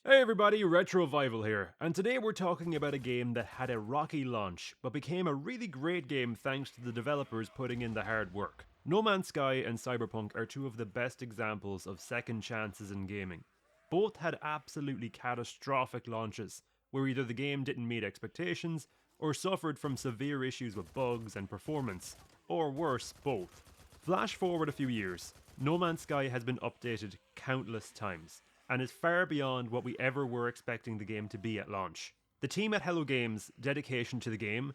Hey everybody, Retrovival here, and today we're talking about a game that had a rocky launch, but became a really great game thanks to the developers putting in the hard work. No Man's Sky and Cyberpunk are two of the best examples of second chances in gaming. Both had absolutely catastrophic launches, where either the game didn't meet expectations, or suffered from severe issues with bugs and performance, or worse, both. Flash forward a few years, No Man's Sky has been updated countless times, and is far beyond what we ever were expecting the game to be at launch. The team at Hello Games' dedication to the game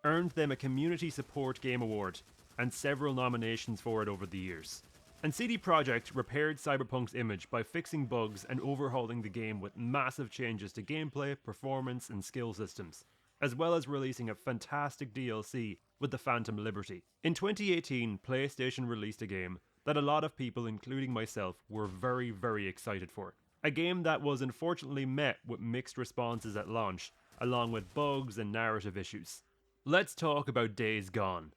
earned them a Community Support Game Award and several nominations for it over the years. And CD Projekt repaired Cyberpunk's image by fixing bugs and overhauling the game with massive changes to gameplay, performance, and skill systems, as well as releasing a fantastic DLC with the Phantom Liberty. In 2018, PlayStation released a game that a lot of people, including myself, were very excited for. A game that was unfortunately met with mixed responses at launch, along with bugs and narrative issues. Let's talk about Days Gone,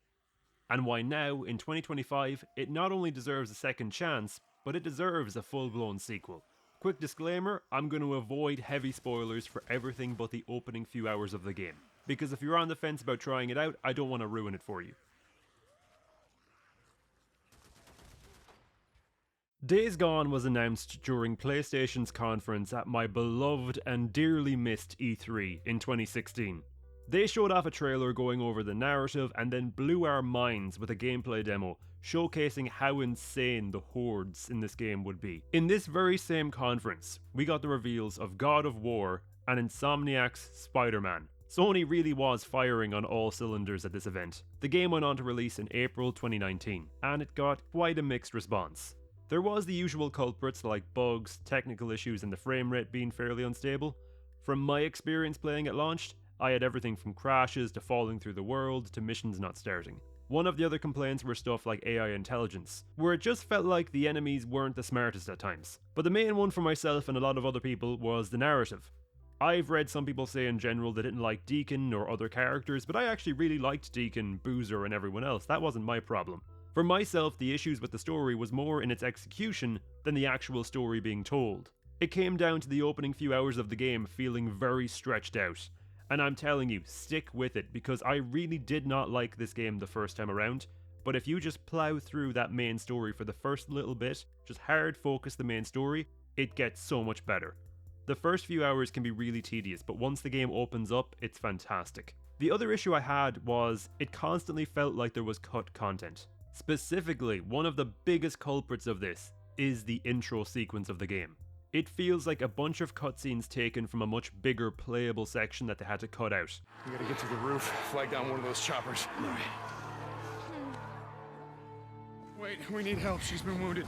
and why now, in 2025, it not only deserves a second chance, but it deserves a full-blown sequel. Quick disclaimer, I'm going to avoid heavy spoilers for everything but the opening few hours of the game, because if you're on the fence about trying it out, I don't want to ruin it for you. Days Gone was announced during PlayStation's conference at my beloved and dearly missed E3 in 2016. They showed off a trailer going over the narrative and then blew our minds with a gameplay demo showcasing how insane the Hordes in this game would be. In this very same conference, we got the reveals of God of War and Insomniac's Spider-Man. Sony really was firing on all cylinders at this event. The game went on to release in April 2019, and it got quite a mixed response. There was the usual culprits like bugs, technical issues, and the frame rate being fairly unstable. From my experience playing at launch, I had everything from crashes to falling through the world to missions not starting. One of the other complaints were stuff like AI intelligence, where it just felt like the enemies weren't the smartest at times. But the main one for myself and a lot of other people was the narrative. I've read some people say in general they didn't like Deacon or other characters, but I actually really liked Deacon, Boozer, and everyone else. That wasn't my problem. For myself, the issues with the story was more in its execution than the actual story being told. It came down to the opening few hours of the game feeling very stretched out. And I'm telling you, stick with it, because I really did not like this game the first time around, but if you just plow through that main story for the first little bit, just hard focus the main story, it gets so much better. The first few hours can be really tedious, but once the game opens up, it's fantastic. The other issue I had was, it constantly felt like there was cut content. Specifically, one of the biggest culprits of this is the intro sequence of the game. It feels like a bunch of cutscenes taken from a much bigger playable section that they had to cut out. We gotta get to the roof, flag down one of those choppers. Alright. Wait, we need help, she's been wounded.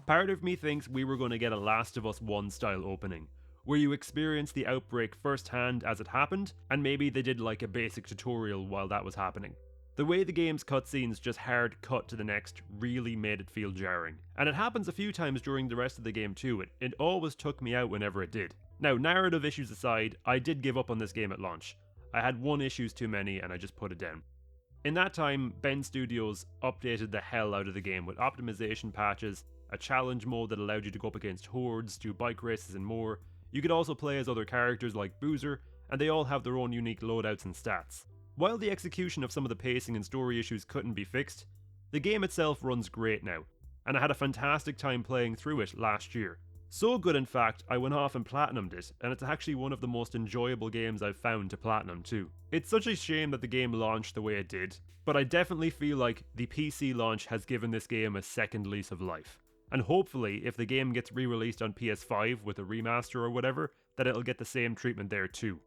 Part of me thinks we were going to get a Last of Us 1 style opening, where you experience the outbreak firsthand as it happened, and maybe they did like a basic tutorial while that was happening. The way the game's cutscenes just hard cut to the next really made it feel jarring. And it happens a few times during the rest of the game too, it always took me out whenever it did. Now, narrative issues aside, I did give up on this game at launch. I had one issues too many and I just put it down. In that time, Ben Studios updated the hell out of the game with optimization patches, a challenge mode that allowed you to go up against Hordes, do bike races and more. You could also play as other characters like Boozer, and they all have their own unique loadouts and stats. While the execution of some of the pacing and story issues couldn't be fixed, the game itself runs great now, and I had a fantastic time playing through it last year. So good in fact, I went off and platinumed it, and it's actually one of the most enjoyable games I've found to platinum too. It's such a shame that the game launched the way it did, but I definitely feel like the PC launch has given this game a second lease of life. And hopefully, if the game gets re-released on PS5 with a remaster or whatever, that it'll get the same treatment there too.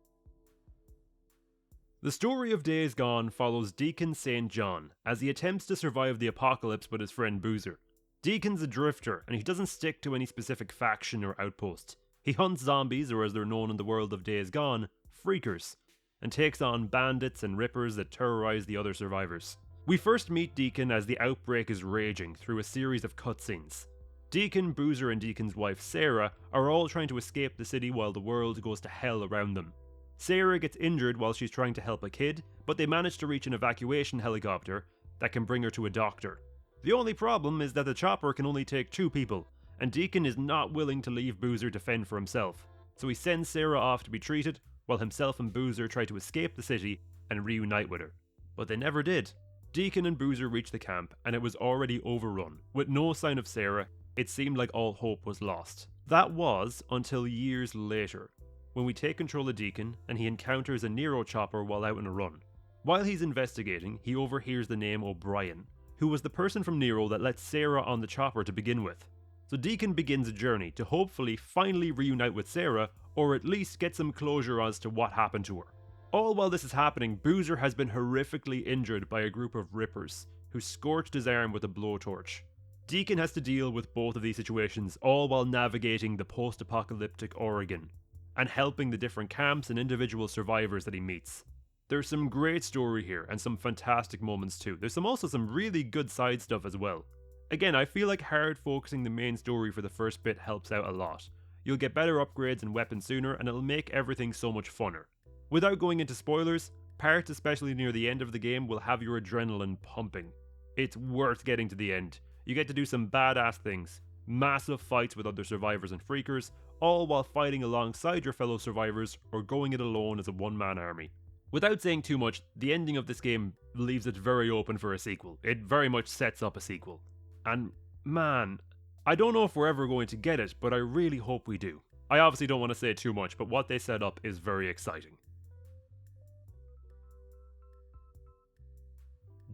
The story of Days Gone follows Deacon St. John as he attempts to survive the apocalypse with his friend Boozer. Deacon's a drifter, and he doesn't stick to any specific faction or outpost. He hunts zombies, or as they're known in the world of Days Gone, freakers, and takes on bandits and rippers that terrorize the other survivors. We first meet Deacon as the outbreak is raging through a series of cutscenes. Deacon, Boozer, and Deacon's wife Sarah are all trying to escape the city while the world goes to hell around them. Sarah gets injured while she's trying to help a kid, but they manage to reach an evacuation helicopter that can bring her to a doctor. The only problem is that the chopper can only take 2 people, and Deacon is not willing to leave Boozer to fend for himself. So he sends Sarah off to be treated, while himself and Boozer try to escape the city and reunite with her. But they never did. Deacon and Boozer reach the camp, and it was already overrun. With no sign of Sarah, it seemed like all hope was lost. That was until years later, when we take control of Deacon and he encounters a Nero chopper while out on a run. While he's investigating, he overhears the name O'Brien, who was the person from Nero that let Sarah on the chopper to begin with. So Deacon begins a journey to hopefully finally reunite with Sarah, or at least get some closure as to what happened to her. All while this is happening, Boozer has been horrifically injured by a group of Rippers, who scorched his arm with a blowtorch. Deacon has to deal with both of these situations, all while navigating the post-apocalyptic Oregon, and helping the different camps and individual survivors that he meets. There's some great story here, and some fantastic moments too. There's also some really good side stuff as well. Again, I feel like hard focusing the main story for the first bit helps out a lot. You'll get better upgrades and weapons sooner, and it'll make everything so much funner. Without going into spoilers, parts especially near the end of the game will have your adrenaline pumping. It's worth getting to the end. You get to do some badass things, massive fights with other survivors and freakers, all while fighting alongside your fellow survivors or going it alone as a one-man army. Without saying too much, the ending of this game leaves it very open for a sequel. It very much sets up a sequel. And man, I don't know if we're ever going to get it, but I really hope we do. I obviously don't want to say too much, but what they set up is very exciting.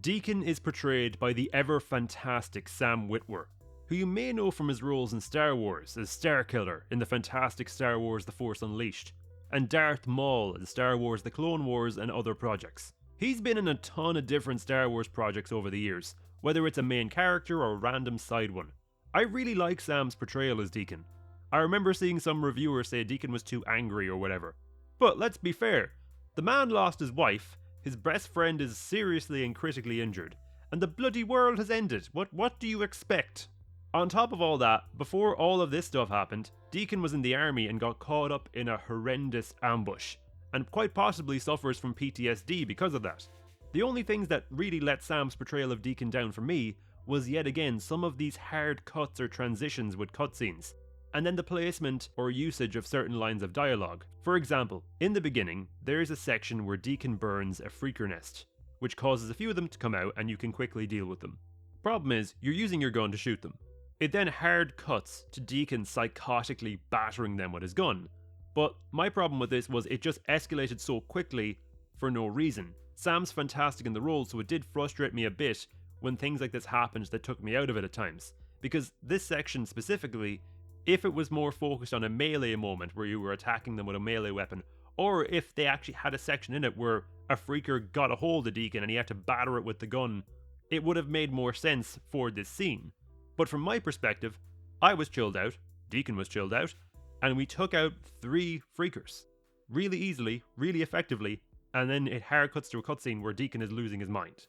Deacon is portrayed by the ever-fantastic Sam Witwer, who you may know from his roles in Star Wars as Starkiller in the fantastic Star Wars The Force Unleashed, and Darth Maul in Star Wars The Clone Wars and other projects. He's been in a ton of different Star Wars projects over the years, whether it's a main character or a random side one. I really like Sam's portrayal as Deacon. I remember seeing some reviewers say Deacon was too angry or whatever. But let's be fair, the man lost his wife, his best friend is seriously and critically injured, and the bloody world has ended. What do you expect? On top of all that, before all of this stuff happened, Deacon was in the army and got caught up in a horrendous ambush, and quite possibly suffers from PTSD because of that. The only things that really let Sam's portrayal of Deacon down for me was yet again some of these hard cuts or transitions with cutscenes, and then the placement or usage of certain lines of dialogue. For example, in the beginning, there is a section where Deacon burns a freaker nest, which causes a few of them to come out and you can quickly deal with them. Problem is, you're using your gun to shoot them. It then hard cuts to Deacon psychotically battering them with his gun. But my problem with this was it just escalated so quickly for no reason. Sam's fantastic in the role, so it did frustrate me a bit when things like this happened that took me out of it at times. Because this section specifically, if it was more focused on a melee moment where you were attacking them with a melee weapon, or if they actually had a section in it where a freaker got a hold of Deacon and he had to batter it with the gun, it would have made more sense for this scene. But from my perspective, I was chilled out, Deacon was chilled out, and we took out 3 freakers. Really easily, really effectively, and then it hard cuts to a cutscene where Deacon is losing his mind.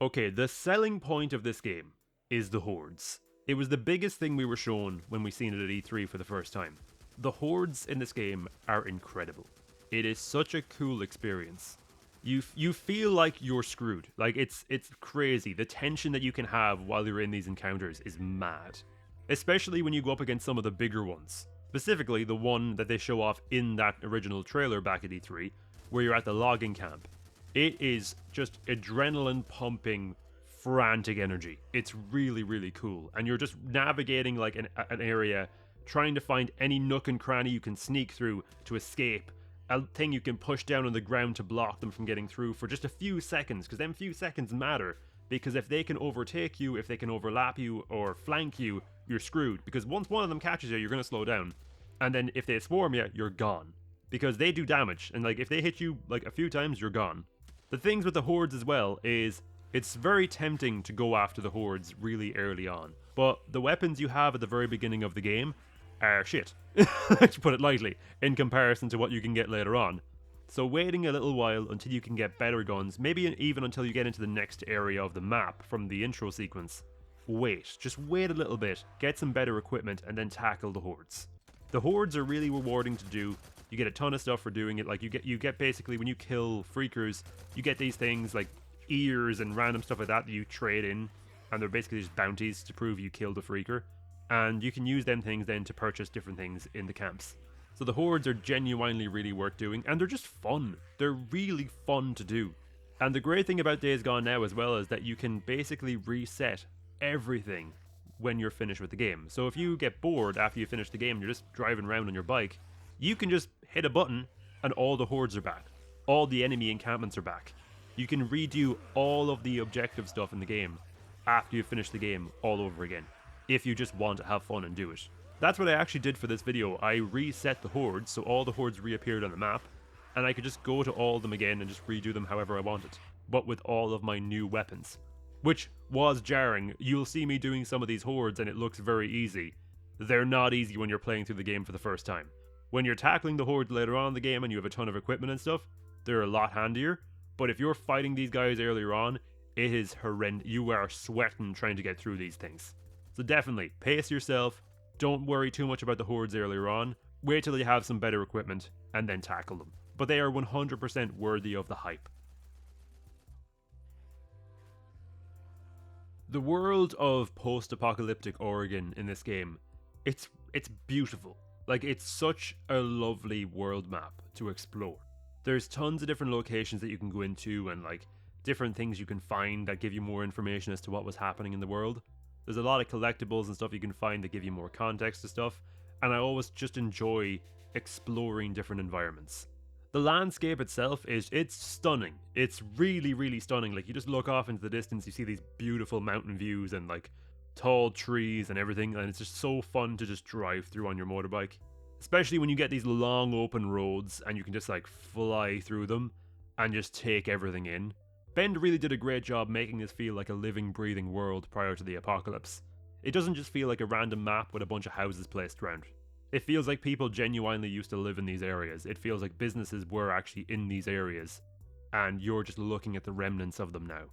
Okay, the selling point of this game is the Hordes. It was the biggest thing we were shown when we seen it at E3 for the first time. The Hordes in this game are incredible. It is such a cool experience. You feel like you're screwed. Like it's crazy. The tension that you can have while you're in these encounters is mad. Especially when you go up against some of the bigger ones. Specifically the one that they show off in that original trailer back at E3, where you're at the logging camp. It is just adrenaline pumping, frantic energy. It's really, really cool. And you're just navigating like an area, trying to find any nook and cranny you can sneak through to escape. A thing you can push down on the ground to block them from getting through for just a few seconds, because them few seconds matter. Because if they can overtake you, if they can overlap you or flank you, you're screwed. Because once one of them catches you, you're going to slow down. And then if they swarm you, you're gone. Because they do damage. And like if they hit you like a few times, you're gone. The things with the Hordes as well is it's very tempting to go after the Hordes really early on. But the weapons you have at the very beginning of the game are shit, to put it lightly, in comparison to what you can get later on. So waiting a little while until you can get better guns, maybe even until you get into the next area of the map from the intro sequence. Just wait a little bit, get some better equipment, and then tackle the Hordes. The Hordes are really rewarding to do. You get a ton of stuff for doing it. Like you get basically when you kill freakers, you get these things like ears and random stuff like that you trade in, and they're basically just bounties to prove you killed a freaker. and you can use them things then to purchase different things in the camps. So the Hordes are genuinely really worth doing, and they're just fun. They're really fun to do. And the great thing about Days Gone now as well is that you can basically reset everything when you're finished with the game. So if you get bored after you finish the game, you're just driving around on your bike, you can just hit a button and all the Hordes are back. All the enemy encampments are back. You can redo all of the objective stuff in the game after you finish the game all over again, if you just want to have fun and do it. That's what I actually did for this video. I reset the Hordes, so all the Hordes reappeared on the map, and I could just go to all of them again and just redo them however I wanted, but with all of my new weapons. Which was jarring. You'll see me doing some of these Hordes and it looks very easy. They're not easy when you're playing through the game for the first time. When you're tackling the Hordes later on in the game and you have a ton of equipment and stuff, they're a lot handier, but if you're fighting these guys earlier on, it is horrendous. You are sweating trying to get through these things. So definitely, pace yourself. Don't worry too much about the Hordes earlier on. Wait till you have some better equipment, and then tackle them. But they are 100% worthy of the hype. The world of post-apocalyptic Oregon in this game, it's beautiful. Like, it's such a lovely world map to explore. There's tons of different locations that you can go into and like different things you can find that give you more information as to what was happening in the world. There's a lot of collectibles and stuff you can find that give you more context to stuff, and I always just enjoy exploring different environments. The landscape itself it's stunning. It's really, really stunning. Like, you just look off into the distance, you see these beautiful mountain views and like tall trees and everything, and it's just so fun to just drive through on your motorbike. Especially when you get these long open roads and you can just like fly through them and just take everything in. Bend really did a great job making this feel like a living, breathing world prior to the apocalypse. It doesn't just feel like a random map with a bunch of houses placed around. It feels like people genuinely used to live in these areas. It feels like businesses were actually in these areas, and you're just looking at the remnants of them now.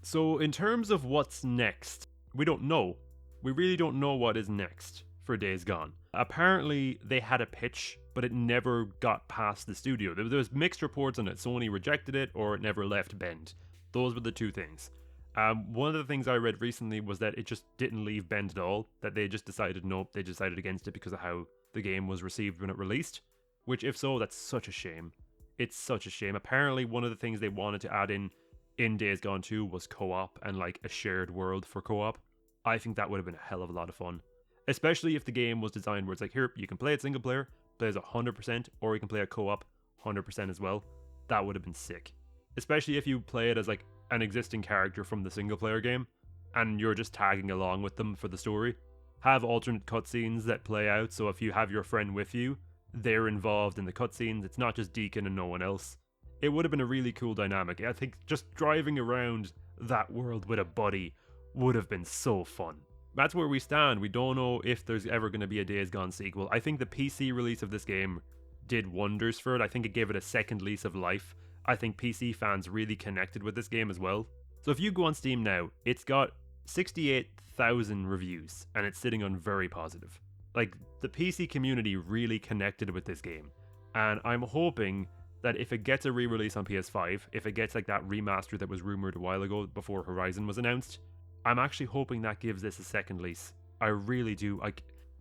So in terms of what's next, we don't know. We really don't know what is next for Days Gone. Apparently they had a pitch, but it never got past the studio. There was mixed reports on it. Sony rejected it or it never left Bend. Those were the two things. One of the things I read recently was that it just didn't leave Bend at all, that they just decided nope, they decided against it because of how the game was received when it released, which if so, that's such a shame. It's such a shame. Apparently one of the things they wanted to add in Days Gone 2 was co-op and like a shared world for co-op. I think that would have been a hell of a lot of fun. Especially if the game was designed where it's like, here, you can play it single player, play as 100%, or you can play a co-op 100% as well. That would have been sick. Especially if you play it as like an existing character from the single player game, and you're just tagging along with them for the story. Have alternate cutscenes that play out, so if you have your friend with you, they're involved in the cutscenes. It's not just Deacon and no one else. It would have been a really cool dynamic. I think just driving around that world with a buddy would have been so fun. That's where we stand. We don't know if there's ever going to be a Days Gone sequel. I think the PC release of this game did wonders for it. I think it gave it a second lease of life. I think PC fans really connected with this game as well. So if you go on Steam now, it's got 68,000 reviews and it's sitting on very positive. Like, the PC community really connected with this game, and I'm hoping that if it gets a re-release on PS5, if it gets like that remaster that was rumored a while ago before Horizon was announced, I'm actually hoping that gives this a second lease. I really do.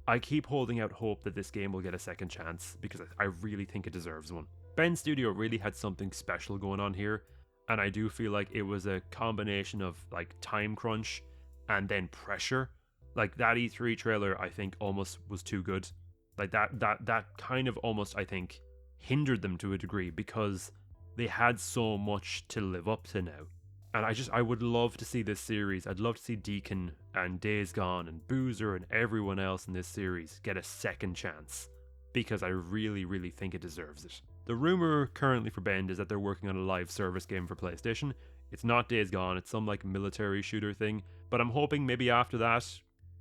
I keep holding out hope that this game will get a second chance because I really think it deserves one. Bend Studio really had something special going on here, and I do feel like it was a combination of like time crunch and then pressure. Like, that E3 trailer, I think, almost was too good. Like, that kind of almost, I think, hindered them to a degree because they had so much to live up to now. And I would love to see this series. I'd love to see Deacon and Days Gone and Boozer and everyone else in this series get a second chance, because I really, really think it deserves it. The rumor currently for Bend is that they're working on a live service game for PlayStation. It's not Days Gone, it's some like military shooter thing, but I'm hoping maybe after that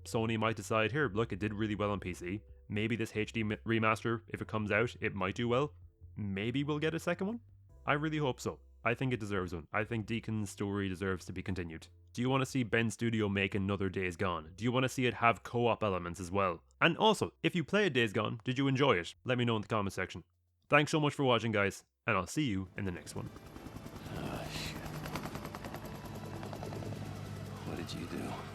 Sony might decide, here, look, it did really well on PC. Maybe this HD remaster, if it comes out, it might do well. Maybe we'll get a second one. I really hope so. I think it deserves one. I think Deacon's story deserves to be continued. Do you want to see Bend Studio make another Days Gone? Do you want to see it have co-op elements as well? And also, if you played Days Gone, did you enjoy it? Let me know in the comment section. Thanks so much for watching, guys, and I'll see you in the next one. Oh, shit. What did you do?